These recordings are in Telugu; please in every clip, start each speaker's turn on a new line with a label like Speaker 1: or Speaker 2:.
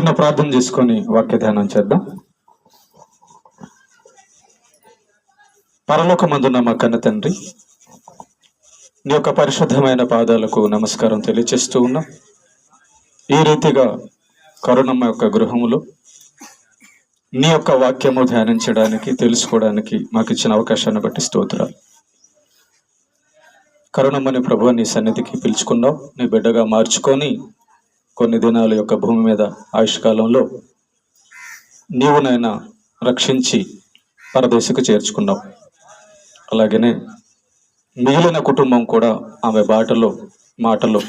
Speaker 1: చిన్న ప్రార్థన చేసుకొని వాక్య ధ్యానం చేద్దాం. పరలోకమందున్న మా కన్న తండ్రి, నీ యొక్క పరిశుద్ధమైన పాదాలకు నమస్కారం తెలియచేస్తూ ఉన్నాం. ఈ రీతిగా కరుణమ్మ యొక్క గృహములో నీ యొక్క వాక్యము ధ్యానించడానికి, తెలుసుకోవడానికి మాకు ఇచ్చిన అవకాశాన్ని బట్టి స్తోత్రాలు. కరుణమ్మని ప్రభువు నీ సన్నిధికి పిలుచుకున్నావు, నీ బిడ్డగా మార్చుకొని కొన్ని దినాల యొక్క భూమి మీద ఆయుష్కాలంలో నీవు నాయన రక్షించి పరదేశకు చేర్చుకున్నావు. అలాగనే మిగిలిన కుటుంబం కూడా ఆమె బాటలో మాటలో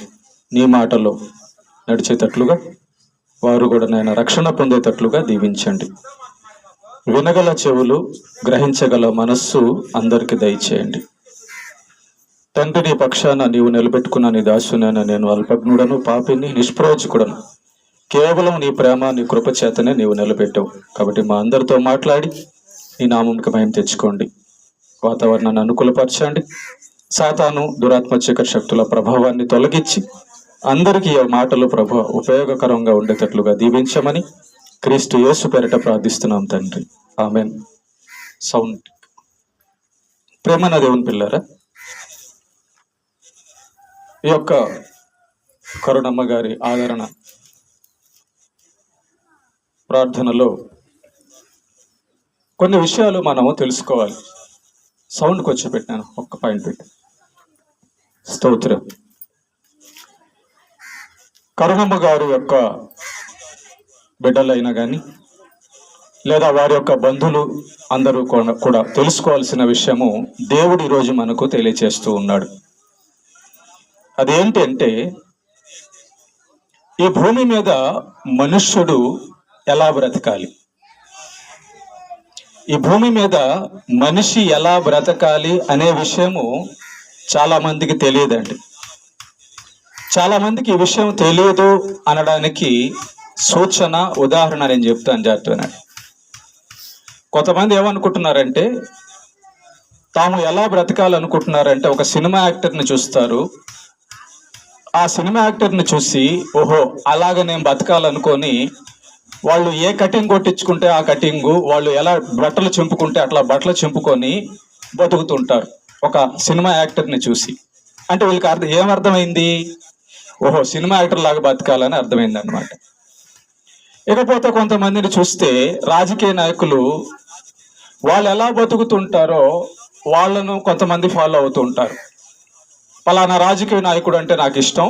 Speaker 1: నీ మాటలో నడిచేటట్లుగా వారు కూడా నాయన రక్షణ పొందేటట్లుగా దీవించండి. వినగల చెవులు, గ్రహించగల మనస్సు అందరికీ దయచేయండి. తండ్రి, నీ పక్షాన నీవు నిలబెట్టుకున్న నీ దాసునైనా నేను అల్పజ్ఞుడను, పాపిని, నిష్ప్రయోజకుడను. కేవలం నీ ప్రేమ, నీ కృప చేతనే నీవు నిలబెట్టావు. కాబట్టి మా అందరితో మాట్లాడి నీ నామంకి మహిమ తెచ్చుకోండి. వాతావరణాన్ని అనుకూలపరచండి. సాతాను, దురాత్మ చీకటి శక్తుల ప్రభావాన్ని తొలగించి అందరికీ ఈ మాటలు ప్రభు ఉపయోగకరంగా ఉండేటట్లుగా దీవించమని క్రీస్తు యేసు పేరిట ప్రార్థిస్తున్నాం తండ్రి, ఆమెన్. సౌండ్. ప్రేమన దేవుని పిల్లరా, ఈ యొక్క కరుణమ్మ గారి ఆదరణ ప్రార్థనలో కొన్ని విషయాలు మనము తెలుసుకోవాలి. సౌండ్కి వచ్చి పెట్టాను, ఒక్క పాయింట్ పెట్టి. స్తోత్రం. కరుణమ్మ గారి యొక్క బిడ్డలైనా కానీ లేదా వారి యొక్క బంధువులు అందరూ కూడా తెలుసుకోవాల్సిన విషయము దేవుడు ఈరోజు మనకు తెలియచేస్తూ ఉన్నాడు. అదేంటి అంటే, ఈ భూమి మీద మనుష్యుడు ఎలా బ్రతకాలి, ఈ భూమి మీద మనిషి ఎలా బ్రతకాలి అనే విషయము చాలా మందికి తెలియదండి. చాలా మందికి ఈ విషయం తెలియదు అనడానికి సూచన, ఉదాహరణ నేను చెప్తాను జాగ్రత్తగా. కొంతమంది ఏమనుకుంటున్నారంటే, తాము ఎలా బ్రతకాలనుకుంటున్నారంటే ఒక సినిమా యాక్టర్ని చూస్తారు. ఆ సినిమా యాక్టర్ని చూసి ఓహో అలాగ నేను బతకాలనుకొని వాళ్ళు ఏ కటింగ్ కొట్టించుకుంటే ఆ కటింగు, వాళ్ళు ఎలా బట్టలు చింపుకుంటే అట్లా బట్టలు చింపుకొని బతుకుతుంటారు ఒక సినిమా యాక్టర్ని చూసి. అంటే వీళ్ళకి ఏమర్థమైంది? ఓహో సినిమా యాక్టర్ లాగా బతకాలని అర్థమైంది అనమాట. ఇకపోతే కొంతమందిని చూస్తే రాజకీయ నాయకులు వాళ్ళు ఎలా బతుకుతుంటారో వాళ్ళను కొంతమంది ఫాలో అవుతూ ఉంటారు. పలానా రాజకీయ నాయకుడు అంటే నాకు ఇష్టం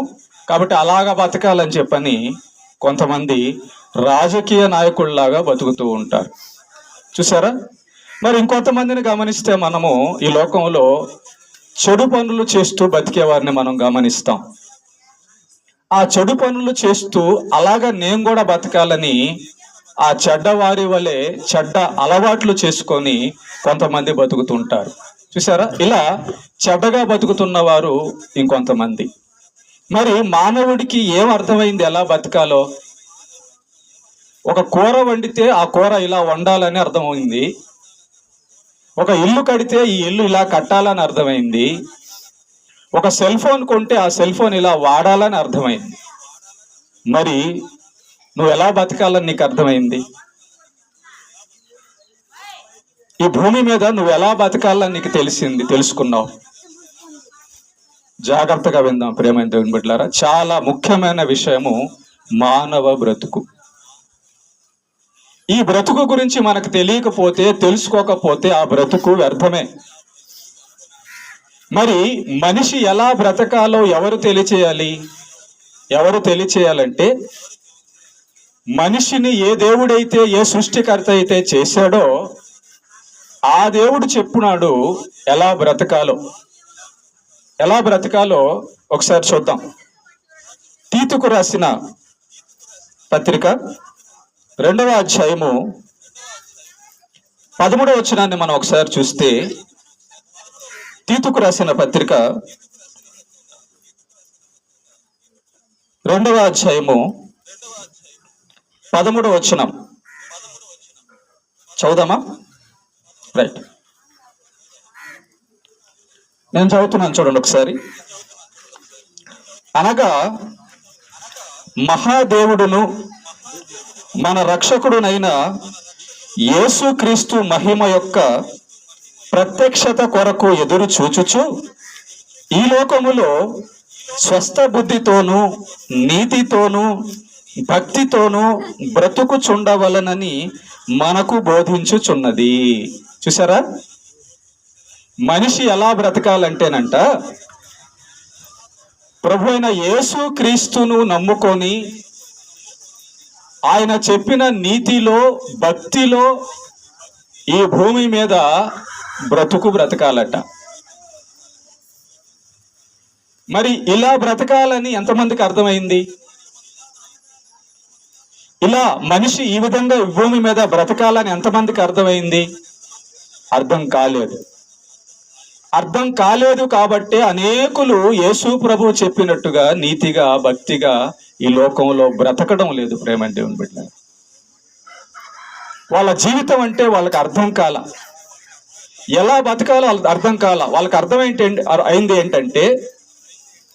Speaker 1: కాబట్టి అలాగా బతకాలని చెప్పని కొంతమంది రాజకీయ నాయకుల్లాగా బతుకుతూ ఉంటారు. చూసారా? మరి ఇంకొంతమందిని గమనిస్తే మనము ఈ లోకంలో చెడు పనులు చేస్తూ బతికే వారిని మనం గమనిస్తాం. ఆ చెడు పనులు చేస్తూ అలాగా నేను కూడా బతకాలని ఆ చెడ్డవారి వలె చెడ్డ అలవాట్లు చేసుకొని కొంతమంది బతుకుతుంటారు. చూసారా? ఇలా చెడ్డగా బతుకుతున్న వారు ఇంకొంతమంది. మరి మానవుడికి ఏం అర్థమైంది ఎలా బతకాలో? ఒక కూర వండితే ఆ కూర ఇలా వండాలని అర్థమైంది. ఒక ఇల్లు కడితే ఈ ఇల్లు ఇలా కట్టాలని అర్థమైంది. ఒక సెల్ ఫోన్ కొంటే ఆ సెల్ ఫోన్ ఇలా వాడాలని అర్థమైంది. మరి నువ్వు ఎలా బతకాలని నీకు అర్థమైంది? ఈ భూమి మీద నువ్వు ఎలా బతకాలని నీకు తెలుసుకున్నావు? జాగ్రత్తగా విందాం ప్రియమైన దేవుని బిడ్డలారా. చాలా ముఖ్యమైన విషయము మానవ బ్రతుకు. ఈ బ్రతుకు గురించి మనకు తెలియకపోతే, తెలుసుకోకపోతే ఆ బ్రతుకు వ్యర్థమే. మరి మనిషి ఎలా బ్రతకాలో ఎవరు తెలియచేయాలంటే మనిషిని ఏ దేవుడైతే, ఏ సృష్టికర్త అయితే చేశాడో ఆ దేవుడు చెప్పున్నాడు ఎలా బ్రతకాలో ఒకసారి చూద్దాం. తీతుకు రాసిన పత్రిక 2వ అధ్యాయము 13వ వచనాన్ని మనం ఒకసారి చూస్తే, తీతుకు రాసిన పత్రిక 2వ అధ్యాయము 13వ వచనం చదువుదామా? రైట్, నేను చదువుతున్నాను, చూడండి ఒకసారి. అనగా మహాదేవుడును మన రక్షకుడునైన యేసుక్రీస్తు మహిమ యొక్క ప్రత్యక్షత కొరకు ఎదురు చూచుచు ఈ లోకములో స్వస్థ బుద్ధితోనూ నీతితోనూ భక్తితోనూ బ్రతుకుచుండవలనని మనకు బోధించుచున్నది. చూసారా, మనిషి ఎలా బ్రతకాలంటేనంట, ప్రభు అయిన యేసు క్రీస్తును నమ్ముకొని ఆయన చెప్పిన నీతిలో భక్తిలో ఈ భూమి మీద బ్రతకాలట. మరి ఇలా బ్రతకాలని ఎంతమందికి అర్థమైంది? ఇలా మనిషి ఈ విధంగా భూమి మీద బ్రతకాలని ఎంతమందికి అర్థమైంది? అర్థం కాలేదు. అర్థం కాలేదు కాబట్టి అనేకులు యేసు ప్రభు చెప్పినట్టుగా నీతిగా భక్తిగా ఈ లోకంలో బ్రతకడం లేదు. ప్రేమ దేవుని బిడ్డ, వాళ్ళ జీవితం అంటే వాళ్ళకి అర్థం కాల, ఎలా బతకాలో వాళ్ళకి అర్థం కాల. వాళ్ళకి అర్థం అయింది ఏంటంటే,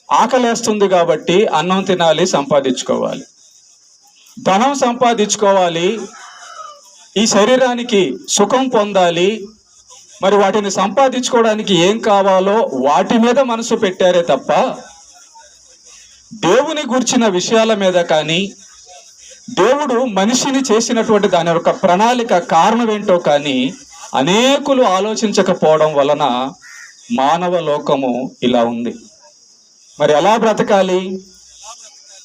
Speaker 1: ఆకలేస్తుంది కాబట్టి అన్నం తినాలి, సంపాదించుకోవాలి, ధనం సంపాదించుకోవాలి, ఈ శరీరానికి సుఖం పొందాలి. మరి వాటిని సంపాదించుకోవడానికి ఏం కావాలో వాటి మీద మనసు పెట్టారే తప్ప దేవుని గురించిన విషయాల మీద కానీ, దేవుడు మనిషిని చేసినటువంటి దాని యొక్క ప్రణాళిక కారణం ఏంటో కానీ అనేకులు ఆలోచించకపోవడం వలన మానవ లోకము ఇలా ఉంది. మరి ఎలా బ్రతకాలి?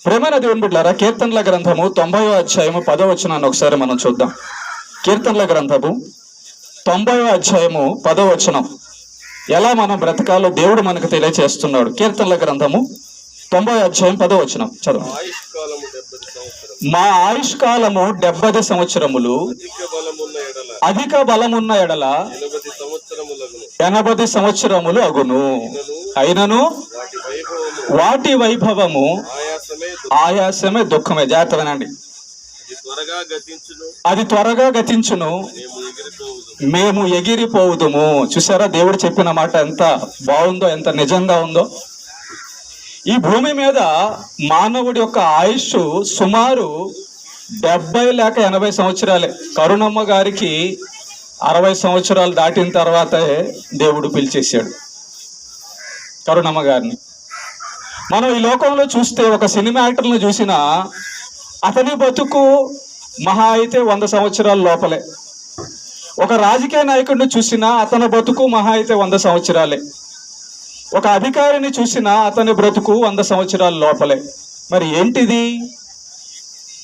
Speaker 1: ప్రేమైన దేవుని బిడ్డలారా, కీర్తనల గ్రంథము 90వ అధ్యాయము 10వ వచనాన్ని ఒకసారి మనం చూద్దాం. కీర్తనల గ్రంథము 90వ అధ్యాయము 10వ వచనం ఎలా మనం బ్రతకాలో దేవుడు మనకు తెలియచేస్తున్నాడు. కీర్తనల గ్రంథము 90వ అధ్యాయం 10వ వచనం చదువు. మా ఆయుష్కాలము 70 సంవత్సరములు, అధిక బలమున్న ఎడల 80 సంవత్సరములు అగును. అయినను వాటి వైభవము ఆయాసమే దుఃఖమే. జాగ్రత్త వినండి. అది త్వరగా గతించును, మేము ఎగిరిపోవుదుము. చూసారా, దేవుడు చెప్పిన మాట ఎంత బాగుందో, ఎంత నిజంగా ఉందో. ఈ భూమి మీద మానవుడి యొక్క ఆయుష్ సుమారు 70 లేక 80 సంవత్సరాలే. కరుణమ్మ గారికి 60 సంవత్సరాలు దాటిన తర్వాతే దేవుడు పిలిచేశాడు కరుణమ్మ గారిని. మనం ఈ లోకంలో చూస్తే ఒక సినిమా యాక్టర్ని చూసినా అతని బతుకు మహా అయితే 100 సంవత్సరాల లోపలే. ఒక రాజకీయ నాయకుడిని చూసినా అతని బతుకు మహా అయితే 100 సంవత్సరాలే. ఒక అధికారిని చూసినా అతని బ్రతుకు 100 సంవత్సరాల లోపలే. మరి ఏంటిది?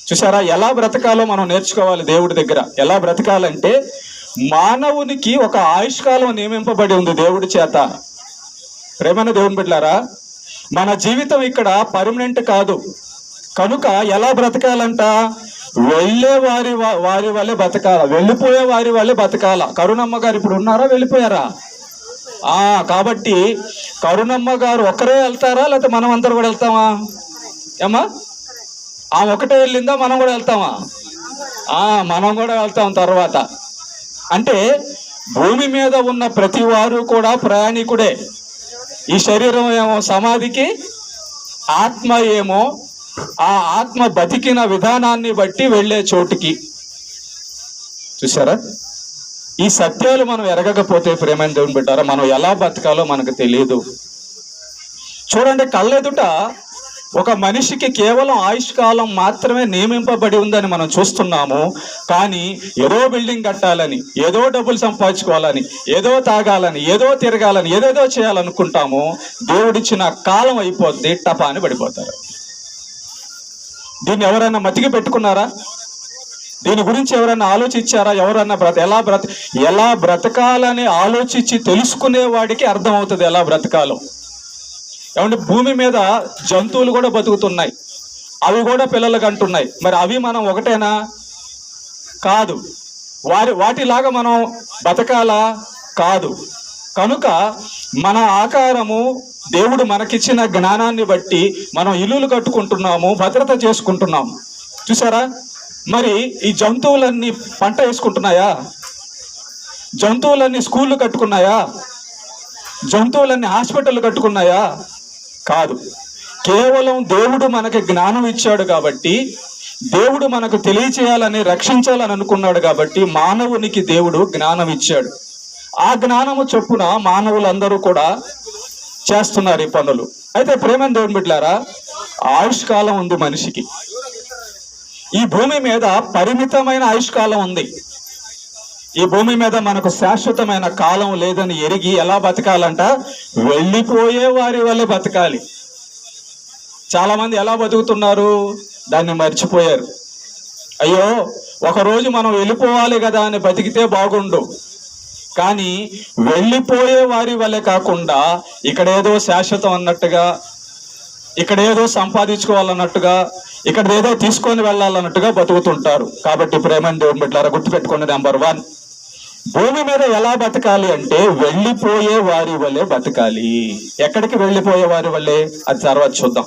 Speaker 1: చూసారా, ఎలా బ్రతకాలో మనం నేర్చుకోవాలి దేవుడి దగ్గర. ఎలా బ్రతకాలంటే, మానవునికి ఒక ఆయుష్కాలం నియమింపబడి ఉంది దేవుడి చేత. ప్రేమైన దేవుని బిడ్డలారా, మన జీవితం ఇక్కడ పర్మనెంట్ కాదు. కనుక ఎలా బ్రతకాలంట? వెళ్ళే వారి వల్లే బతకాల, వెళ్ళిపోయే వారి వల్లే బతకాల. కరుణమ్మ గారు ఇప్పుడు ఉన్నారా, వెళ్ళిపోయారా? కాబట్టి కరుణమ్మ గారు ఒక్కరే వెళ్తారా, లేకపోతే మనం అందరూ కూడా వెళ్తామా? ఏమా, ఆమె ఒకటే వెళ్ళిందా, మనం కూడా వెళ్తామా? మనం కూడా వెళ్తాం తర్వాత. అంటే భూమి మీద ఉన్న ప్రతి వారు కూడా ప్రయాణికుడే. ఈ శరీరం ఏమో సమాధికి, ఆత్మ ఏమో ఆ ఆత్మ బతికిన విధానాన్ని బట్టి వెళ్ళే చోటుకి. చూసారా, ఈ సత్యాలు మనం ఎరగకపోతే ప్రేమైన దేవుని బిడ్డారా, మనం ఎలా బతకాలో మనకు తెలియదు. చూడండి, కళ్ళెదుట ఒక మనిషికి కేవలం ఆయుష్కాలం మాత్రమే నియమింపబడి ఉందని మనం చూస్తున్నాము. కానీ ఏదో బిల్డింగ్ కట్టాలని, ఏదో డబ్బులు సంపాదించుకోవాలని, ఏదో తాగాలని, ఏదో తిరగాలని, ఏదేదో చేయాలనుకుంటాము. దేవుడిచ్చిన కాలం అయిపోద్ది, టపా అని పడిపోతారు. దీన్ని ఎవరైనా మతికి పెట్టుకున్నారా? దీని గురించి ఎవరైనా ఆలోచించారా? ఎవరన్నా ఎలా బ్రతకాలని ఆలోచించి తెలుసుకునే వాడికి అర్థం అవుతుంది ఎలా బ్రతకాలో. ఏమంటే, భూమి మీద జంతువులు కూడా బతుకుతున్నాయి, అవి కూడా పిల్లలకు అంటున్నాయి. మరి అవి మనం ఒకటేనా? కాదు. వాటిలాగా మనం బతకాలా? కాదు. కనుక మన ఆకారము, దేవుడు మనకిచ్చిన జ్ఞానాన్ని బట్టి మనం ఇల్లులు కట్టుకుంటున్నాము, భద్రత చేసుకుంటున్నాము. చూసారా, మరి ఈ జంతువులన్నీ పంట వేసుకుంటున్నాయా? జంతువులన్నీ స్కూళ్ళు కట్టుకున్నాయా? జంతువులన్నీ హాస్పిటల్ కట్టుకున్నాయా? కాదు. కేవలం దేవుడు మనకి జ్ఞానం ఇచ్చాడు కాబట్టి దేవుడు మనకు తెలియచేయాలని, రక్షించాలని అనుకున్నాడు కాబట్టి మానవునికి దేవుడు జ్ఞానం ఇచ్చాడు. ఆ జ్ఞానము చొప్పున మానవులందరూ కూడా చేస్తున్నారు ఈ పనులు. అయితే ప్రేమ దేవుని బిడ్డలారా, ఆయుష్కాలం ఉంది మనిషికి. ఈ భూమి మీద పరిమితమైన ఆయుష్కాలం ఉంది. ఈ భూమి మీద మనకు శాశ్వతమైన కాలం లేదని ఎరిగి ఎలా బతకాలంట? వెళ్ళిపోయే వారి వల్లే బతకాలి. చాలా మంది ఎలా బతుకుతున్నారు? దాన్ని మర్చిపోయారు. అయ్యో, ఒకరోజు మనం వెళ్ళిపోవాలి కదా అని బతికితే బాగుండు. కానీ వెళ్ళిపోయే వారి వల్లే కాకుండా ఇక్కడేదో శాశ్వతం అన్నట్టుగా, ఇక్కడేదో సంపాదించుకోవాలన్నట్టుగా, ఇక్కడ ఏదో తీసుకొని వెళ్ళాలన్నట్టుగా బతుకుతుంటారు. కాబట్టి ప్రేమ దేవుని బిడ్డలారా, గుర్తుపెట్టుకోండి, నెంబర్ 1, భూమి మీద ఎలా బతకాలి అంటే వెళ్ళిపోయే వారి వల్లే బతకాలి. ఎక్కడికి వెళ్ళిపోయే వారి వల్లే? అది తర్వాత చూద్దాం.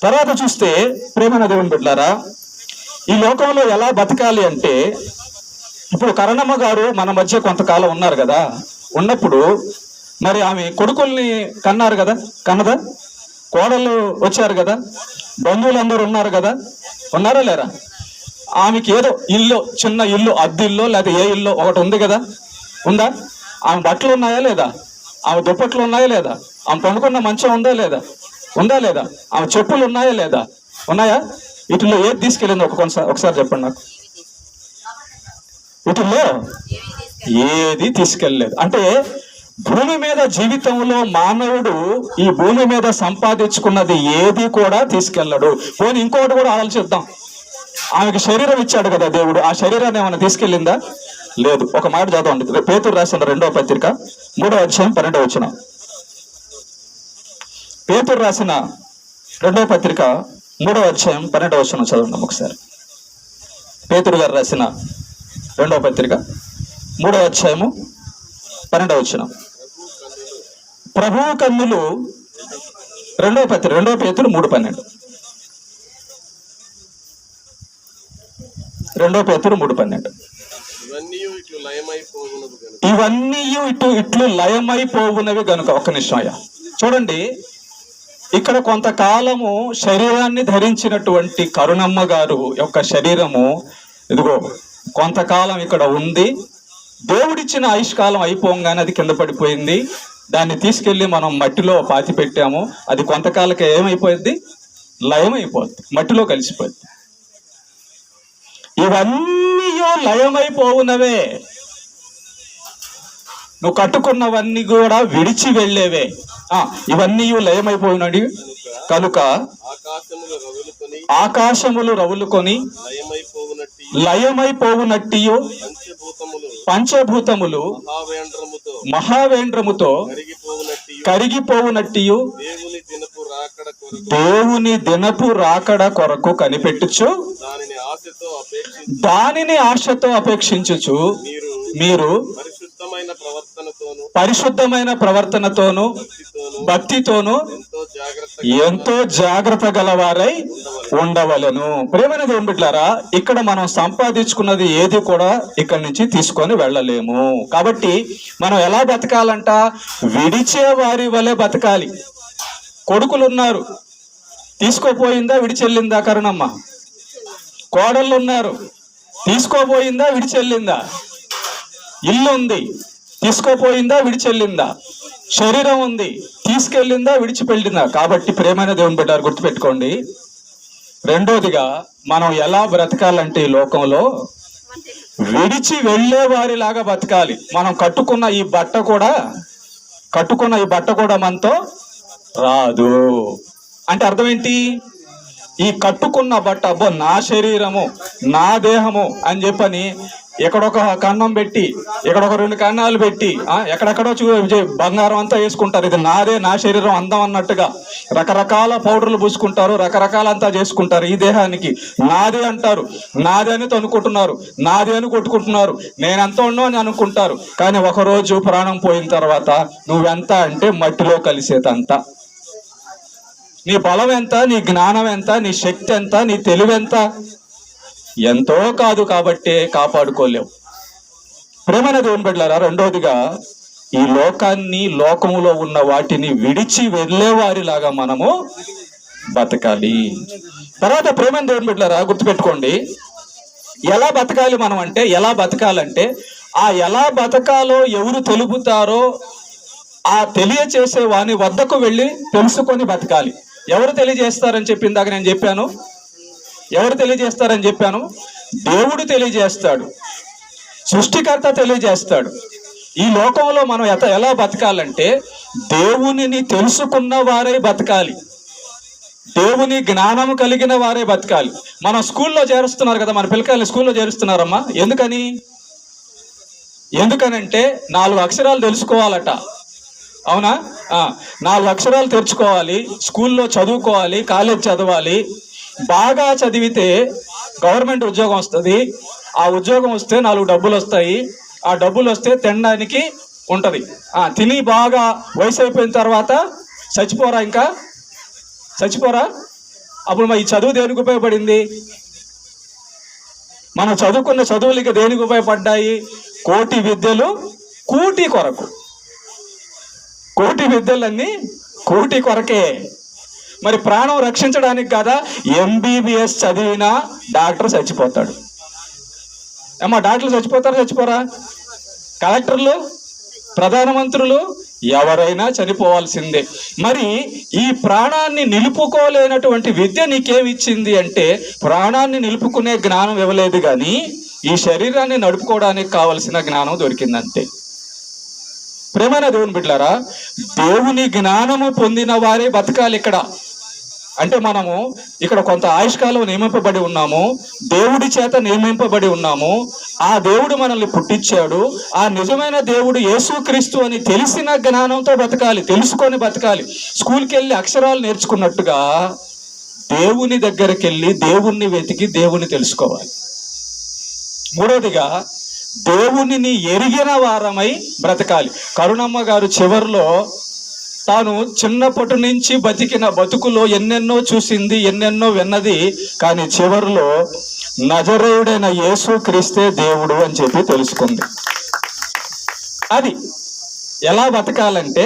Speaker 1: తర్వాత చూస్తే ప్రేమ దేవుని బిడ్డలారా, ఈ లోకంలో ఎలా బతకాలి అంటే, ఇప్పుడు కరణమ్మ గారు మన మధ్య కొంతకాలం ఉన్నారు కదా. ఉన్నప్పుడు మరి ఆమె కొడుకుల్ని కన్నారు కదా, కన్నదా? కోడళ్ళు వచ్చారు కదా, బంధువులందరూ ఉన్నారు కదా, ఉన్నారా లేరా? ఆమెకి ఏదో ఇల్లు, చిన్న ఇల్లు, అద్దిల్లు లేదా ఏ ఇల్లు ఒకటి ఉంది కదా, ఉందా? ఆమె బట్టలు ఉన్నాయా లేదా? ఆమె దుప్పట్లు ఉన్నాయా లేదా? ఆమె పండుకున్న మంచం ఉందా లేదా? ఉందా లేదా? ఆమె చెప్పులు ఉన్నాయా లేదా? ఉన్నాయా? వీటిల్లో ఏది తీసుకెళ్ళింది ఒకసారి చెప్పండి నాకు. వీటిల్లో ఏది తీసుకెళ్ళలేదు. అంటే భూమి మీద జీవితంలో మానవుడు ఈ భూమి మీద సంపాదించుకున్నది ఏది కూడా తీసుకెళ్ళడు. పోనీ ఇంకోటి కూడా ఆలోచిద్దాం. ఆమెకి శరీరం ఇచ్చాడు కదా దేవుడు, ఆ శరీరాన్ని ఏమైనా తీసుకెళ్ళిందా? లేదు. ఒక మాట చదవండి, పేతురు రాసిన 2వ పత్రిక 3వ అధ్యాయం 12వ వచనం. పేతురు రాసిన 2వ పత్రిక 3వ అధ్యాయం 12వ వచనం చదవండి ఒకసారి. పేతురు గారు రాసిన 2వ పత్రిక 3వ అధ్యాయము 12వ వచనం. ప్రభువు కన్నులు 2వ పేతురు 3:12. 2 పేతురు 3:12. ఇవన్నీ ఇట్లు లయమైపోవునవి గనుక. ఒక్క నిమిషం అయ్యా, చూడండి. ఇక్కడ కొంతకాలము శరీరాన్ని ధరించినటువంటి కరుణమ్మ గారు యొక్క శరీరము ఇదిగో కొంతకాలం ఇక్కడ ఉంది. దేవుడిచ్చిన ఆయుష్కాలం అయిపోగానే అది కింద పడిపోయింది. దాన్ని తీసుకెళ్లి మనం మట్టిలో పాతి పెట్టాము. అది కొంతకాలకే ఏమైపోయింది? లయమైపోద్ది, మట్టిలో కలిసిపోద్ది. ఇవన్నీ లయమైపోవునవే. నువ్వు కట్టుకున్నవన్నీ కూడా విడిచి వెళ్ళేవే. ఇవన్నీ లయమైపోయినవి కనుక ఆకాశములు రవులుకొని లయమైపోవునట్టియు పంచభూతములు మహావేంద్రముతో కరిగిపోవునట్టియు దేవుని దినపు రాకడ కొరకు కనిపెట్టుచు దానిని ఆశతో అపేక్షించుచు మీరు పరిశుద్ధమైన ప్రవర్తనతోను భక్తితోను ఎంతో జాగ్రత్త గలవారై ఉండవలెను. ప్రియమైన దేవుని బిడ్డలారా, ఇక్కడ మనం సంపాదించుకున్నది ఏది కూడా ఇక్కడి నుంచి తీసుకొని వెళ్ళలేము. కాబట్టి మనం ఎలా బతకాలంట? విడిచే వారి వలె బతకాలి. కొడుకులు ఉన్నారు, తీసుకోపోయిందా విడిచెళ్ళిందా కరుణమ్మ? కోడళ్ళు ఉన్నారు, తీసుకోపోయిందా విడిచెళ్ళిందా? ఇల్లు ఉంది, తీసుకోపోయిందా విడిచెళ్ళిందా? శరీరం ఉంది, తీసుకెళ్ళిందా విడిచిపెళ్ళిందా? కాబట్టి ప్రేమైన దేవుని బిడ్డలారా, గుర్తుపెట్టుకోండి. రెండోదిగా మనం ఎలా బ్రతకాలంటే ఈ లోకంలో విడిచి వెళ్ళే వారిలాగా బతకాలి. మనం కట్టుకున్న ఈ బట్ట కూడా మనతో రాదు. అంటే అర్థం ఏంటి? ఈ కట్టుకున్న బట్ట అబ్బో నా శరీరము నా దేహము అని చెప్పని ఎక్కడొక కన్నం పెట్టి ఎక్కడొక 2 కన్నాలు పెట్టి ఎక్కడెక్కడో బంగారం అంతా వేసుకుంటారు. ఇది నాదే, నా శరీరం అందం అన్నట్టుగా రకరకాల పౌడర్లు పూసుకుంటారు, రకరకాల అంతా చేసుకుంటారు. ఈ దేహానికి నాదే అంటారు, నాదే అని అనుకుంటున్నారు, నాదే అని కొట్టుకుంటున్నారు, నేనెంత ఉండో అని అనుకుంటారు. కానీ ఒకరోజు ప్రాణం పోయిన తర్వాత నువ్వెంత అంటే మట్టిలో కలిసేదంత. నీ బలం ఎంత, నీ జ్ఞానం ఎంత, నీ శక్తి ఎంత, నీ తెలివెంత? ఎంతో కాదు. కాబట్టే కాపాడుకోలేవు. ప్రేమైన దేవుని బిడ్డలారా, రెండోదిగా ఈ లోకాన్ని, లోకములో ఉన్న వాటిని విడిచి వెళ్ళే వారిలాగా మనము బతకాలి. తర్వాత ప్రేమ దేవుని బిడ్డలారా గుర్తుపెట్టుకోండి, ఎలా బతకాలి మనం అంటే, ఎలా బతకాలంటే ఆ ఎలా బతకాలో ఎవరు తెలుపుతారో ఆ తెలియచేసే వాని వద్దకు వెళ్ళి తెలుసుకొని బతకాలి. ఎవరు తెలియజేస్తారని చెప్పిందాక నేను చెప్పాను, ఎవరు తెలియజేస్తారని చెప్పాను? దేవుడు తెలియజేస్తాడు, సృష్టికర్త తెలియజేస్తాడు. ఈ లోకంలో మనం ఎలా బతకాలంటే దేవునిని తెలుసుకున్న వారే బతకాలి, దేవుని జ్ఞానం కలిగిన వారే బతకాలి. మనం స్కూల్లో చేరుస్తున్నారు కదా, మన పిల్లకాయలు స్కూల్లో చేరుస్తున్నారమ్మా. ఎందుకనంటే 4 అక్షరాలు తెలుసుకోవాలట. అవునా? 4 అక్షరాలు తెరుచుకోవాలి, స్కూల్లో చదువుకోవాలి, కాలేజ్ చదవాలి. బాగా చదివితే గవర్నమెంట్ ఉద్యోగం వస్తుంది. ఆ ఉద్యోగం వస్తే 4 డబ్బులు వస్తాయి. ఆ డబ్బులు వస్తే తినడానికి ఉంటుంది. తిని బాగా వయసు అయిపోయిన తర్వాత చచ్చిపోరా, ఇంకా చచ్చిపోరా. అప్పుడు ఈ చదువు దేనికి ఉపయోగపడింది? మనం చదువుకున్న చదువులు ఇక దేనికి ఉపయోగపడ్డాయి? కోటి విద్యలు కూటి కొరకు. కోటి విద్యలన్నీ కూటి కొరకే. మరి ప్రాణం రక్షించడానికి కదా. ఎంబీబీఎస్ చదివినా డాక్టర్ చచ్చిపోతాడు. అమ్మా, డాక్టర్లు చచ్చిపోరా? కలెక్టర్లు, ప్రధానమంత్రులు ఎవరైనా చనిపోవాల్సిందే. మరి ఈ ప్రాణాన్ని నిలుపుకోలేనటువంటి విద్య నీకేమిచ్చింది అంటే ప్రాణాన్ని నిలుపుకునే జ్ఞానం ఇవ్వలేదు, కానీ ఈ శరీరాన్ని నడుపుకోవడానికి కావలసిన జ్ఞానం దొరికిందంతే. ప్రేమైన దేవుని బిడ్డలారా, దేవుని జ్ఞానము పొందిన వారే బతకాలి ఇక్కడ. అంటే మనము ఇక్కడ కొంత ఆయుష్కాలం నియమింపబడి ఉన్నాము, దేవుడి చేత నియమింపబడి ఉన్నాము. ఆ దేవుడు మనల్ని పుట్టించాడు. ఆ నిజమైన దేవుడు యేసుక్రీస్తు అని తెలిసిన జ్ఞానంతో బతకాలి, తెలుసుకొని బతకాలి. స్కూల్కి వెళ్ళి అక్షరాలు నేర్చుకున్నట్టుగా దేవుని దగ్గరికి వెళ్ళి దేవుణ్ణి వెతికి దేవుణ్ణి తెలుసుకోవాలి. మూడవదిగా దేవునిని ఎరిగిన వారమై బ్రతకాలి. కరుణమ్మ గారు చివరిలో తాను చిన్నప్పటి నుంచి బతికిన బతుకులో ఎన్నెన్నో చూసింది, ఎన్నెన్నో విన్నది, కానీ చివరిలో నజరేయుడైన యేసుక్రీస్తే దేవుడు అని చెప్పి తెలుసుకుంది. అది ఎలా బతకాలంటే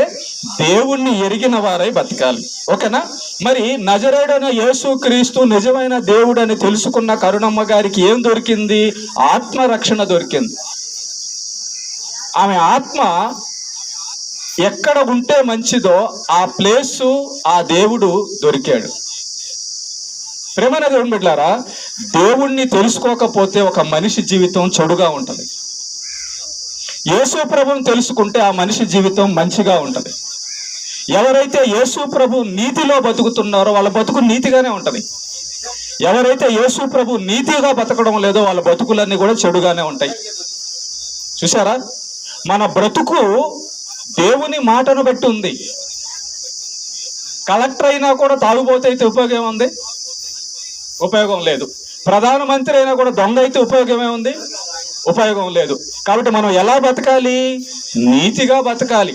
Speaker 1: దేవుణ్ణి ఎరిగిన వారై బతకాలి. ఓకేనా? మరి నజరేయుడైన యేసుక్రీస్తు నిజమైన దేవుడు అని తెలుసుకున్న కరుణమ్మ గారికి ఏం దొరికింది? ఆత్మరక్షణ దొరికింది. ఆమె ఆత్మ ఎక్కడ ఉంటే మంచిదో ఆ ప్లేసు, ఆ దేవుడు దొరికాడు. ప్రేమైన దేవుని బిడ్డలారా, దేవుణ్ణి తెలుసుకోకపోతే ఒక మనిషి జీవితం చెడుగా ఉంటుంది. యేసు ప్రభువుని తెలుసుకుంటే ఆ మనిషి జీవితం మంచిగా ఉంటుంది. ఎవరైతే యేసు ప్రభు నీతిలో బతుకుతున్నారో వాళ్ళ బతుకు నీతిగానే ఉంటుంది. ఎవరైతే యేసు ప్రభు నీతిగా బతకడం లేదో వాళ్ళ బతుకులన్నీ కూడా చెడుగానే ఉంటాయి. చూసారా? మన బ్రతుకు దేవుని మాటను బట్టి ఉంది. కలెక్టర్ అయినా కూడా తాగుబోతే అయితే ఉపయోగం ఉంది? ఉపయోగం లేదు. ప్రధానమంత్రి అయినా కూడా దొంగ అయితే ఉపయోగమే ఉంది? ఉపయోగం లేదు. కాబట్టి మనం ఎలా బతకాలి? నీతిగా బతకాలి,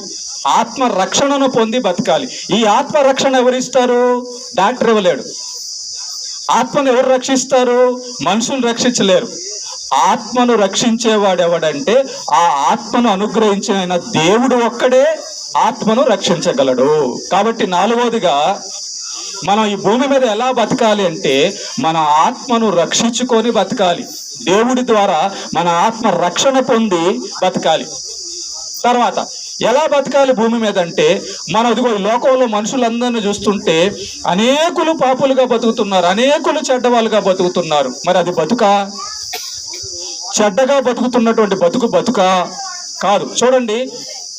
Speaker 1: ఆత్మ రక్షణను పొంది బతకాలి. ఈ ఆత్మ రక్షణ ఎవరిస్తారు? డాక్టర్ ఇవ్వలేడు. ఆత్మను ఎవరు రక్షిస్తారు? మనుషులు రక్షించలేరు. ఆత్మను రక్షించేవాడు ఎవడంటే ఆ ఆత్మను అనుగ్రహించిన దేవుడు ఒక్కడే ఆత్మను రక్షించగలడు. కాబట్టి 4వదిగా మనం ఈ భూమి మీద ఎలా బతకాలి అంటే మన ఆత్మను రక్షించుకొని బతకాలి. దేవుడి ద్వారా మన ఆత్మ రక్షణ పొంది బతకాలి. తర్వాత ఎలా బతకాలి భూమి మీద అంటే, మనం ఇదిగో ఈ లోకంలో మనుషులందరినీ చూస్తుంటే అనేకులు పాపులుగా బతుకుతున్నారు, అనేకులు చెడ్డవాళ్ళుగా బతుకుతున్నారు. మరి అది బతుకా? చెడ్డగా బతుకుతున్నటువంటి బతుకా కాదు. చూడండి,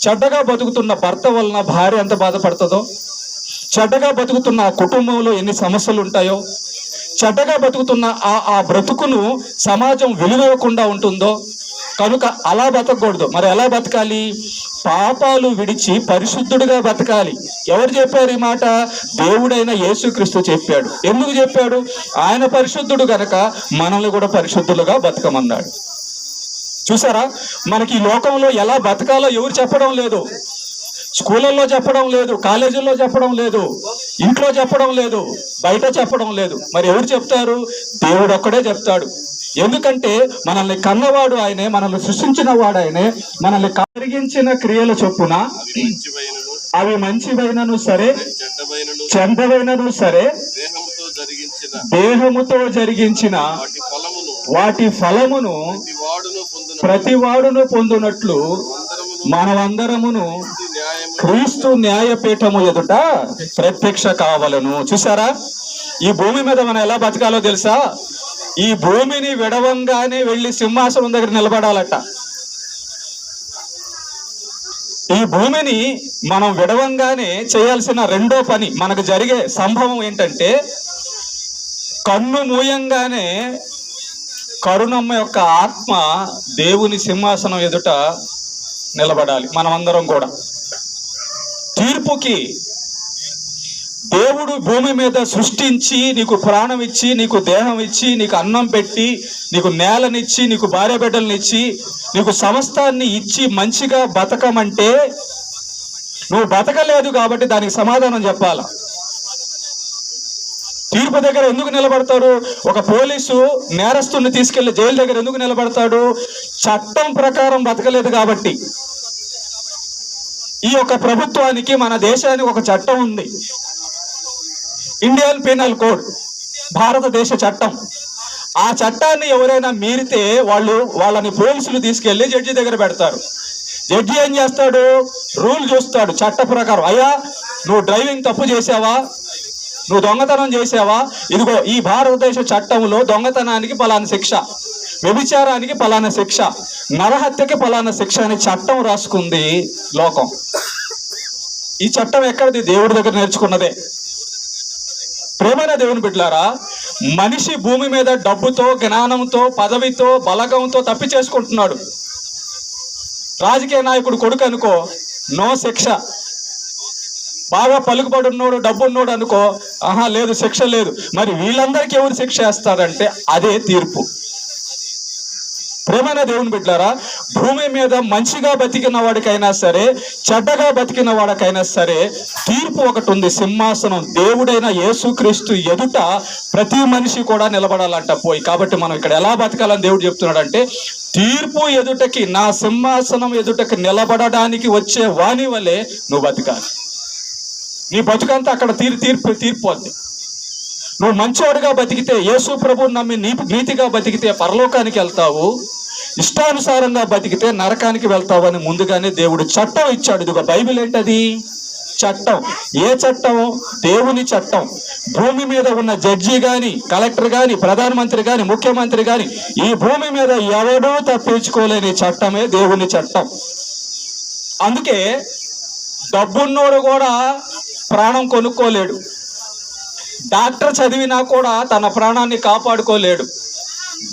Speaker 1: చెడ్డగా బతుకుతున్న భర్త వలన భార్య ఎంత బాధపడుతుందో, చెడ్డగా బతుకుతున్న కుటుంబంలో ఎన్ని సమస్యలు ఉంటాయో, చెడ్డగా బతుకుతున్న ఆ బ్రతుకును సమాజం విలువకుండా ఉంటుందో. కనుక అలా బతకూడదు. మరి ఎలా బతకాలి? పాపాలు విడిచి పరిశుద్ధుడిగా బతకాలి. ఎవరు చెప్పారు ఈ మాట? దేవుడైన యేసుక్రీస్తు చెప్పాడు. ఎందుకు చెప్పాడు? ఆయన పరిశుద్ధుడు గనక మనల్ని కూడా పరిశుద్ధులుగా బతకమన్నాడు. చూసారా? మనకి ఈ లోకంలో ఎలా బతకాలో ఎవరు చెప్పడం లేదు. స్కూళ్ళల్లో చెప్పడం లేదు, కాలేజీల్లో చెప్పడం లేదు, ఇంట్లో చెప్పడం లేదు, బయట చెప్పడం లేదు. మరి ఎవరు చెప్తారు? దేవుడు ఒక్కడే చెప్తాడు. ఎందుకంటే మనల్ని కన్నవాడు ఆయనే, మనల్ని సృష్టించిన వాడు ఆయనే, మనల్ని కలిగించిన క్రియల చొప్పున అవి మంచివైనను సరే చెడ్డవైనను సరే దేహముతో జరిగించిన వాటి ఫలమును ప్రతివాడును పొందునట్లు మనమందరమును క్రీస్తు న్యాయపీఠము ఎదుట ప్రత్యక్ష కావలను. చూసారా, ఈ భూమి మీద మనం ఎలా బతకాలో తెలుసా? ఈ భూమిని విడవంగానే వెళ్ళి సింహాసనం దగ్గర నిలబడాలట. ఈ భూమిని మనం విడవంగానే చేయాల్సిన రెండో పని, మనకు జరిగే సంభవం ఏంటంటే, కన్ను మూయంగానే కరుణమ్మ యొక్క ఆత్మ దేవుని సింహాసనం ఎదుట నిలబడాలి. మనమందరం కూడా తీర్పుకి. దేవుడు భూమి మీద సృష్టించి నీకు ప్రాణం ఇచ్చి, నీకు దేహం ఇచ్చి, నీకు అన్నం పెట్టి, నీకు నేలనిచ్చి, నీకు భార్య బిడ్డలనిచ్చి, నీకు సమస్తాన్ని ఇచ్చి మంచిగా బతకమంటే నువ్వు బతకలేదు కాబట్టి దానికి సమాధానం చెప్పాలా. తీర్పు దగ్గర ఎందుకు నిలబడతారు? ఒక పోలీసు నేరస్తుని తీసుకెళ్లి జైలు దగ్గర ఎందుకు నిలబడతాడు? చట్టం ప్రకారం బతకలేదు కాబట్టి. ఈ యొక్క ప్రభుత్వానికి, మన దేశానికి ఒక చట్టం ఉంది, ఇండియన్ పీనల్ కోడ్, భారతదేశ చట్టం. ఆ చట్టాన్ని ఎవరైనా మీరితే వాళ్ళని పోలీసులు తీసుకెళ్లి జడ్జి దగ్గర పెడతారు. జడ్జి ఏం చేస్తాడు? రూల్ చూస్తాడు చట్ట ప్రకారం. అయ్యా, నువ్వు డ్రైవింగ్ తప్పు చేసావా, నువ్వు దొంగతనం చేసావా, ఇదిగో ఈ భారతదేశ చట్టంలో దొంగతనానికి పలానా శిక్ష, వ్యభిచారానికి పలానా శిక్ష, నరహత్యకి పలానా శిక్ష అని చట్టం రాసుకుంది లోకం. ఈ చట్టం ఎక్కడిది? దేవుడి దగ్గర నేర్చుకున్నదే. ప్రేమైన దేవుని బిడ్డలారా, మనిషి భూమి మీద డబ్బుతో, జ్ఞానంతో, పదవితో, బలగంతో తప్పి చేసుకుంటున్నాడు. రాజకీయ నాయకుడు కొడుకు అనుకో, నో శిక్ష. బాగా పలుకుబడి ఉన్నోడు, డబ్బు ఉన్నోడు అనుకో, ఆహా లేదు, శిక్ష లేదు. మరి వీళ్ళందరికీ ఎవరు శిక్ష వేస్తారంటే అదే తీర్పు. ప్రేమైన దేవుని బిడ్డలారా, భూమి మీద మంచిగా బతికిన వాడికైనా సరే, చెడ్డగా బతికిన వాడికైనా సరే తీర్పు ఒకటి ఉంది, సింహాసనం. దేవుడైన యేసుక్రీస్తు ఎదుట ప్రతి మనిషి కూడా నిలబడాలంట పోయి. కాబట్టి మనం ఇక్కడ ఎలా బతకాలని దేవుడు చెప్తున్నాడంటే, తీర్పు ఎదుటకి, నా సింహాసనం ఎదుటకి నిలబడడానికి వచ్చే వాణి వలె నువ్వు బతకాలి. నీ బతుకంతా అక్కడ తీర్పు అంది. నువ్వు మంచివాడిగా బతికితే, యేసు ప్రభువుని నమ్మి నీతిగా బతికితే పరలోకానికి వెళ్తావు, ఇష్టానుసారంగా బతికితే నరకానికి వెళ్తావు అని ముందుగానే దేవుడు చట్టం ఇచ్చాడు. ఇదిగో బైబిల్ ఏంటది? చట్టం. ఏ చట్టం? దేవుని చట్టం. భూమి మీద ఉన్న జడ్జి గాని, కలెక్టర్ గాని, ప్రధానమంత్రి గాని, ముఖ్యమంత్రి గాని, ఈ భూమి మీద ఎవడూ తప్పించుకోలేని చట్టమే దేవుని చట్టం. అందుకే డబ్బున్నోడు కూడా ప్రాణం కొనుక్కోలేడు, డాక్టర్ చదివినా కూడా తన ప్రాణాన్ని కాపాడుకోలేడు.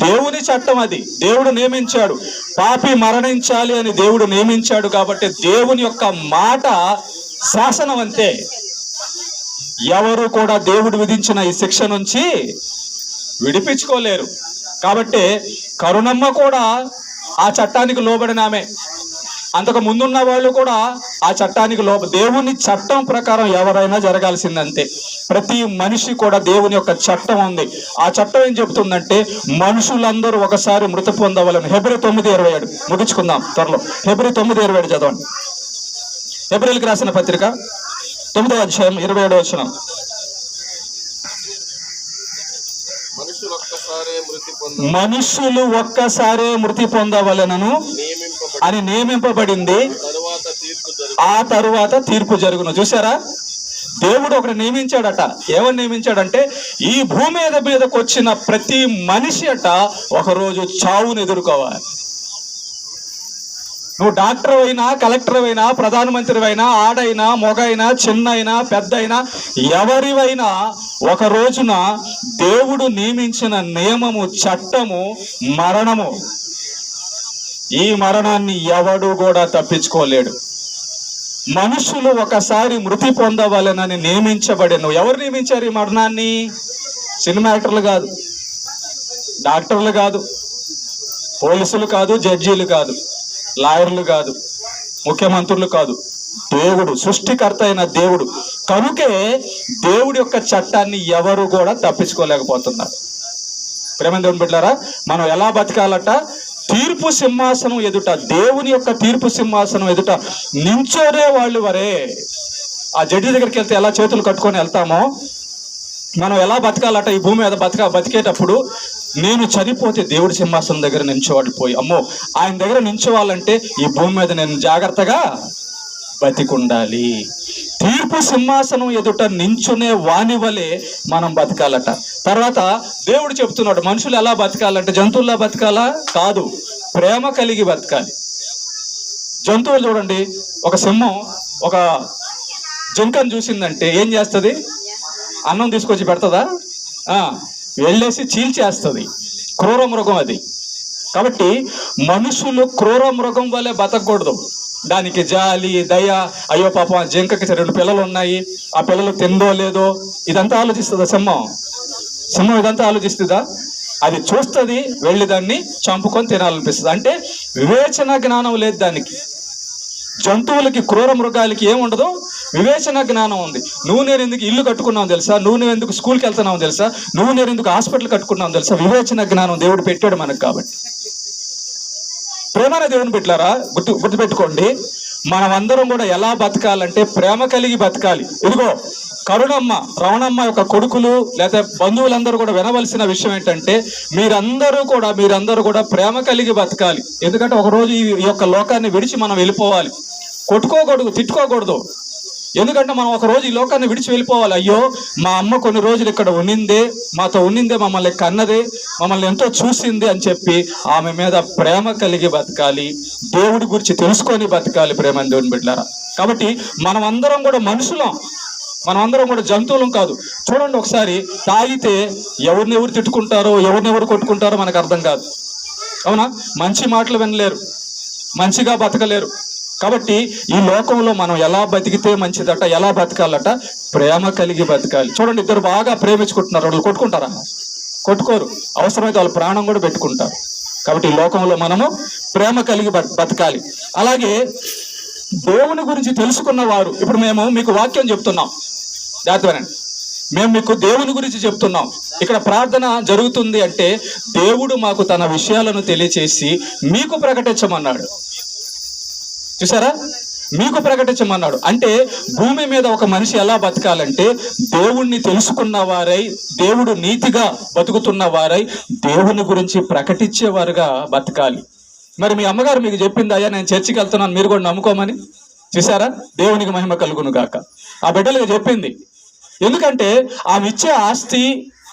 Speaker 1: దేవుని చట్టం అది. దేవుడు నియమించాడు, పాపి మరణించాలి అని దేవుడు నియమించాడు. కాబట్టి దేవుని యొక్క మాట శాసనం అంతే. ఎవరు కూడా దేవుడు విధించిన ఈ శిక్ష నుంచి విడిపించుకోలేరు. కాబట్టి కరుణమ్మ కూడా ఆ చట్టానికి లోబడినామే. అంతకు ముందున్న వాళ్ళు కూడా ఆ చట్టానికి దేవుని చట్టం ప్రకారం ఎవరైనా జరగాల్సిందంతే. ప్రతి మనిషి కూడా దేవుని యొక్క చట్టం ఉంది. ఆ చట్టం ఏం చెబుతుందంటే, మనుషులందరూ ఒకసారి మృతి పొందవలను. హెబ్రీ 9:27 ముగించుకుందాం త్వరలో. హెబ్రీ 9:27 చదవండి. హెబ్రీలకు రాసిన పత్రిక 9వ అధ్యాయం 27వ వచనం. మనుషులు ఒక్కసారే మృతి పొందవలెనను అని నియమింపబడింది, ఆ తరువాత తీర్పు జరుగును. చూసారా, దేవుడు ఒకటి నియమించాడట. ఏమని నియమించాడంటే, ఈ భూమి మీదకి వచ్చిన ప్రతి మనిషి అట ఒకరోజు చావును ఎదుర్కోవాలి. నువ్వు డాక్టర్ అయినా, కలెక్టర్ అయినా, ప్రధానమంత్రి అయినా, ఆడైనా, మొగైనా, చిన్నైనా, పెద్దయినా, ఎవరివైనా ఒక రోజున దేవుడు నియమించిన నియమము, చట్టము మరణము. ఈ మరణాన్ని ఎవడు కూడా తప్పించుకోలేడు. మనుషులు ఒకసారి మృతి పొందవలెనని నియమించబడెను. ఎవరు నియమించారు ఈ మరణాన్ని? సినిమా యాక్టర్లు కాదు, డాక్టర్లు కాదు, పోలీసులు కాదు, జడ్జీలు కాదు, లాయర్లు కాదు, ముఖ్యమంత్రులు కాదు, దేవుడు, సృష్టికర్త అయిన దేవుడు. కనుకే దేవుడి యొక్క చట్టాన్ని ఎవరు కూడా తప్పించుకోలేకపోతున్నారు. ప్రేమ దేవుని బిడ్డలారా, మనం ఎలా బతకాలట? తీర్పు సింహాసనం ఎదుట, దేవుని యొక్క తీర్పు సింహాసనం ఎదుట నించోనే వాళ్ళు వరే ఆ జడ్జి దగ్గరికి వెళ్తే ఎలా చేతులు కట్టుకొని వెళ్తామో, మనం ఎలా బతకాలట ఈ భూమి మీద బతికేటప్పుడు, నేను చనిపోతే దేవుడి సింహాసనం దగ్గర నించోవాడిపోయి, అమ్మో ఆయన దగ్గర నించోవాలంటే ఈ భూమి మీద నేను జాగ్రత్తగా బతికుండాలి. తీర్పు సింహాసనం ఎదుట నించునే వాని వలె మనం బతకాలట. తర్వాత దేవుడు చెప్తున్నాడు, మనుషులు ఎలా బతకాలంటే జంతువుల్లా బతకాలా? కాదు, ప్రేమ కలిగి బతకాలి. జంతువులు చూడండి, ఒక సింహం ఒక జింకను చూసిందంటే ఏం చేస్తుంది? అన్నం తీసుకొచ్చి పెడుతుందా? వెళ్ళేసి చీల్చేస్తుంది. క్రూర మృగం అది. కాబట్టి మనుషులు క్రూర మృగం వల్లే బతకూడదు. దానికి జాలి, దయ, అయ్యో పాపం ఆ జింకకి 2 పిల్లలు ఉన్నాయి, ఆ పిల్లలు తిందో లేదో, ఇదంతా ఆలోచిస్తుందా సింహం? సింహం ఇదంతా ఆలోచిస్తుందా? అది చూస్తుంది, వెళ్ళి దాన్ని చంపుకొని తినాలనిపిస్తుంది. అంటే వివేచన జ్ఞానం లేదు దానికి. జంతువులకి, క్రూర మృగాలకి ఏముండదు? వివేచన జ్ఞానం ఉంది. నువ్వు నేను ఎందుకు ఇల్లు కట్టుకున్నావు తెలుసా? నువ్వు నేను ఎందుకు స్కూల్కి వెళ్తున్నావు తెలుసా? నువ్వు నేను ఎందుకు హాస్పిటల్ కట్టుకున్నావు తెలుసా? వివేచన జ్ఞానం దేవుడు పెట్టాడు మనకు. కాబట్టి ప్రేమనే దేవుని పెట్టారా? గుర్తుపెట్టుకోండి, మనమందరం కూడా ఎలా బతకాలంటే ప్రేమ కలిగి బతకాలి. ఇదిగో కరుణమ్మ, రమణమ్మ యొక్క కొడుకులు లేదా బంధువులందరూ కూడా వినవలసిన విషయం ఏంటంటే, మీరందరూ కూడా ప్రేమ కలిగి బతకాలి. ఎందుకంటే ఒకరోజు ఈ యొక్క లోకాన్ని విడిచి మనం వెళ్ళిపోవాలి. కొట్టుకోకూడదు, తిట్టుకోకూడదు. ఎందుకంటే మనం ఒకరోజు ఈ లోకాన్ని విడిచి వెళ్ళిపోవాలి. అయ్యో మా అమ్మ కొన్ని రోజులు ఇక్కడ మాతో ఉన్నిందే, మమ్మల్ని కన్నదే, మమ్మల్ని ఎంతో చూసింది అని చెప్పి ఆమె మీద ప్రేమ కలిగి బతకాలి. దేవుడి గురించి తెలుసుకొని బతకాలి ప్రేమ దేవుని బిడ్డలారా. కాబట్టి మనమందరం కూడా మనుషులం, మనమందరం కూడా జంతువులం కాదు. చూడండి, ఒకసారి తాగితే ఎవరినెవరు తిట్టుకుంటారో, ఎవరినెవరు కొట్టుకుంటారో మనకు అర్థం కాదు. అవునా? మంచి మాటలు వినలేరు, మంచిగా బతకలేరు. కాబట్టి ఈ లోకంలో మనం ఎలా బతికితే మంచిదట, ఎలా బతకాలట? ప్రేమ కలిగి బతకాలి. చూడండి, ఇద్దరు బాగా ప్రేమించుకుంటున్నారు, వాళ్ళు కొట్టుకుంటారా? కొట్టుకోరు. అవసరమైతే వాళ్ళు ప్రాణం కూడా పెట్టుకుంటారు. కాబట్టి ఈ లోకంలో మనము ప్రేమ కలిగి బతకాలి. అలాగే దేవుని గురించి తెలుసుకున్న వారు, ఇప్పుడు మేము మీకు వాక్యం చెప్తున్నాం, జాగ్రత్తగానండి, మేము మీకు దేవుని గురించి చెప్తున్నాం. ఇక్కడ ప్రార్థన జరుగుతుంది అంటే దేవుడు మాకు తన విషయాలను తెలియచేసి మీకు ప్రకటించమన్నాడు. చూసారా? మీకు ప్రకటించమన్నాడు. అంటే భూమి మీద ఒక మనిషి ఎలా బతకాలంటే దేవుణ్ణి తెలుసుకున్న వారై, దేవుడు నీతిగా బతుకుతున్న వారై, దేవుని గురించి ప్రకటించేవారుగా బతకాలి. మరి మీ అమ్మగారు మీకు చెప్పింది, అయ్యా నేను చర్చికి వెళ్తున్నాను, మీరు కూడా నమ్ముకోమని. చూసారా? దేవునికి మహిమ కలుగును గాక. ఆ బిడ్డలకు చెప్పింది. ఎందుకంటే ఆమె ఇచ్చే ఆస్తి,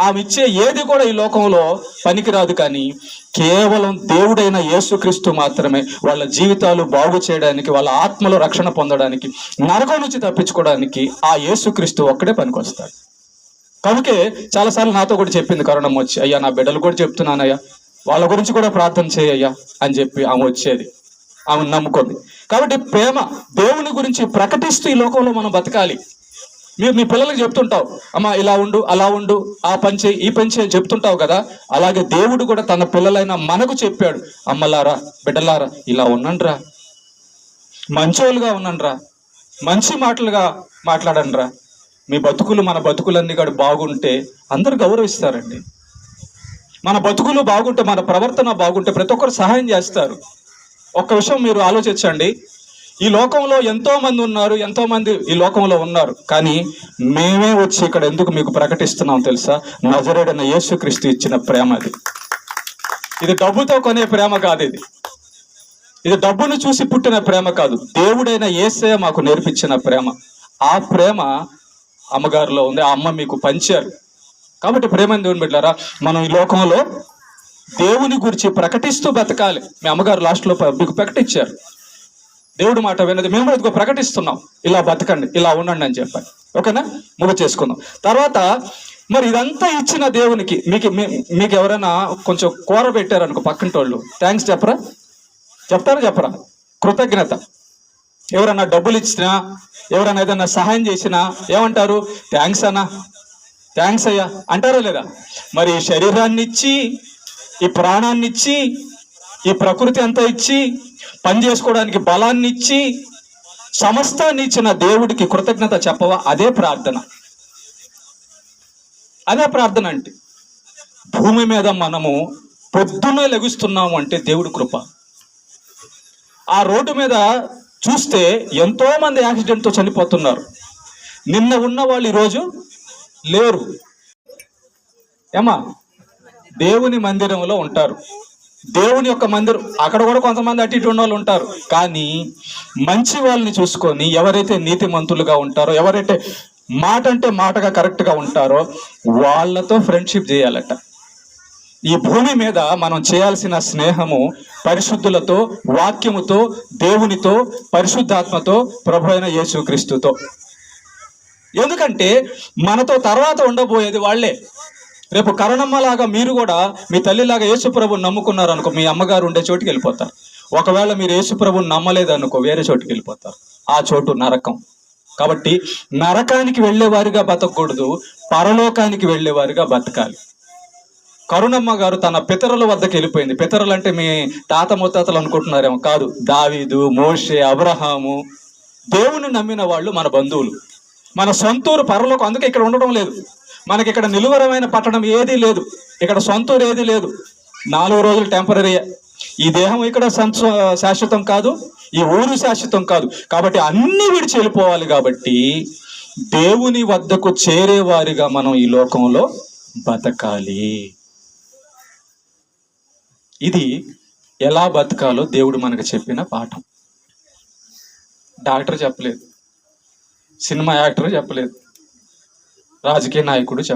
Speaker 1: ఆమె ఇచ్చే ఏది కూడా ఈ లోకంలో పనికిరాదు. కానీ కేవలం దేవుడైన యేసుక్రీస్తు మాత్రమే వాళ్ళ జీవితాలు బాగు చేయడానికి, వాళ్ళ ఆత్మలో రక్షణ పొందడానికి, నరకం నుంచి తప్పించుకోవడానికి ఆ యేసుక్రీస్తు ఒక్కడే పనికొస్తాడు. కనుకే చాలాసార్లు నాతో కూడా చెప్పింది కరుణమ్మ వచ్చి, అయ్యా నా బిడ్డలు కూడా చెప్తున్నానయ్యా, వాళ్ళ గురించి కూడా ప్రార్థన చేయయ్యా అని చెప్పి ఆమె వచ్చేది. ఆమెను నమ్ముకుంది. కాబట్టి ప్రేమ, దేవుని గురించి ప్రకటిస్తూ ఈ లోకంలో మనం బతకాలి. మీరు మీ పిల్లలకు చెప్తుంటావు, అమ్మ ఇలా ఉండు, అలా ఉండు, ఆ పని చేయి, ఈ పని చేయి చెప్తుంటావు కదా. అలాగే దేవుడు కూడా తన పిల్లలైన మనకు చెప్పాడు, అమ్మలారా, బిడ్డలారా, ఇలా ఉండండిరా, మంచోళ్ళుగా ఉండండిరా, మంచి మాటలుగా మాట్లాడండిరా. మీ బతుకులు, మన బతుకులన్నీ కూడా బాగుంటే అందరూ గౌరవిస్తారండి. మన బతుకులు బాగుంటే, మన ప్రవర్తన బాగుంటే ప్రతి ఒక్కరు సహాయం చేస్తారు. ఒక్క విషయం మీరు ఆలోచించండి, ఈ లోకంలో ఎంతో మంది ఈ లోకంలో ఉన్నారు. కానీ మేమే వచ్చి ఇక్కడ ఎందుకు మీకు ప్రకటిస్తున్నాం తెలుసా? నజరేయుడైన యేసుక్రీస్తు ఇచ్చిన ప్రేమ అది. ఇది డబ్బుతో కొనే ప్రేమ కాదు. ఇది డబ్బును చూసి పుట్టిన ప్రేమ కాదు. దేవుడైన యేసయ్య మాకు నేర్పించిన ప్రేమ. ఆ ప్రేమ అమ్మగారిలో ఉంది. ఆ అమ్మ మీకు పంచారు. కాబట్టి ప్రేమ దేవుని బిడ్డలారా, మనం ఈ లోకంలో దేవుని గురించి ప్రకటిస్తూ బతకాలి. మీ అమ్మగారు లాస్ట్లో మీకు ప్రకటించారు. దేవుడు మాట విన్నది మేము కూడా ప్రకటిస్తున్నాం, ఇలా బతకండి, ఇలా ఉండండి అని చెప్పాలి. ఓకేనా? ముగ చేసుకుందాం. తర్వాత మరి ఇదంతా ఇచ్చిన దేవునికి మీకు ఎవరైనా కొంచెం కూర పెట్టారనుకో, పక్కింటోళ్ళు థ్యాంక్స్ చెప్పరా? కృతజ్ఞత. ఎవరన్నా డబ్బులు ఇచ్చినా, ఎవరైనా ఏదైనా సహాయం చేసినా ఏమంటారు? థ్యాంక్స్ అన్నా, థ్యాంక్స్ అయ్యా అంటారా లేదా? మరి శరీరాన్ని ఇచ్చి, ఈ ప్రాణాన్ని ఇచ్చి, ఈ ప్రకృతి అంతా ఇచ్చి, పని చేసుకోవడానికి బలాన్ని ఇచ్చి, సమస్తాన్ని ఇచ్చిన దేవుడికి కృతజ్ఞత చెప్పవా? అదే ప్రార్థన. అంటే భూమి మీద మనము పొద్దున్నే లెగుస్తున్నాము అంటే దేవుడి కృప. ఆ రోడ్డు మీద చూస్తే ఎంతో మంది యాక్సిడెంట్తో చనిపోతున్నారు. నిన్న ఉన్న వాళ్ళు ఈరోజు లేరు. ఏమా, దేవుని మందిరంలో ఉంటారు, దేవుని యొక్క మందిరం, అక్కడ కూడా కొంతమంది అటు ఇటు ఉన్న వాళ్ళు ఉంటారు. కానీ మంచి వాళ్ళని చూసుకొని ఎవరైతే నీతిమంతులుగా ఉంటారో, ఎవరైతే మాట అంటే మాటగా కరెక్ట్గా ఉంటారో వాళ్ళతో ఫ్రెండ్షిప్ చేయాలట. ఈ భూమి మీద మనం చేయాల్సిన స్నేహము పరిశుద్ధులతో, వాక్యముతో, దేవునితో, పరిశుద్ధాత్మతో, ప్రభు అయిన యేసుక్రీస్తుతో. ఎందుకంటే మనతో తర్వాత ఉండబోయేది వాళ్ళే. రేపు కరణమ్మలాగా మీరు కూడా మీ తల్లిలాగా యేసుప్రభుని నమ్ముకున్నారు అనుకో, మీ అమ్మగారు ఉండే చోటుకి వెళ్ళిపోతారు. ఒకవేళ మీరు యేసుప్రభుని నమ్మలేదు అనుకో, వేరే చోటుకి వెళ్ళిపోతారు. ఆ చోటు నరకం. కాబట్టి నరకానికి వెళ్ళేవారిగా బతకూడదు, పరలోకానికి వెళ్ళేవారిగా బతకాలి. కరుణమ్మ గారు తన పితరుల వద్దకు వెళ్ళిపోయింది. పితరులు అంటే మీ తాత ముత్తాతలు అనుకుంటున్నారేమో, కాదు. దావీదు, మోషే, అబ్రహాము, దేవుని నమ్మిన వాళ్ళు మన బంధువులు. మన సొంతూరు పరలోకం. అందుకే ఇక్కడ ఉండడం లేదు. మనకి ఇక్కడ నిలువరమైన పట్టణం ఏదీ లేదు, ఇక్కడ సొంతూరు ఏదీ లేదు. 4 రోజులు టెంపరీ. ఈ దేహం ఇక్కడ శాశ్వతం కాదు, ఈ ఊరు శాశ్వతం కాదు. కాబట్టి అన్ని విడిచి వెళ్ళిపోవాలి. కాబట్టి దేవుని వద్దకు చేరేవారిగా మనం ఈ లోకంలో బతకాలి. ఇది ఎలా బతకాలో దేవుడు మనకు చెప్పిన పాఠం. డాక్టర్ చెప్పలేదు, సినిమా యాక్టర్ చెప్పలేదు, రాజకీయ నాయకుడు చెప్పలేదు.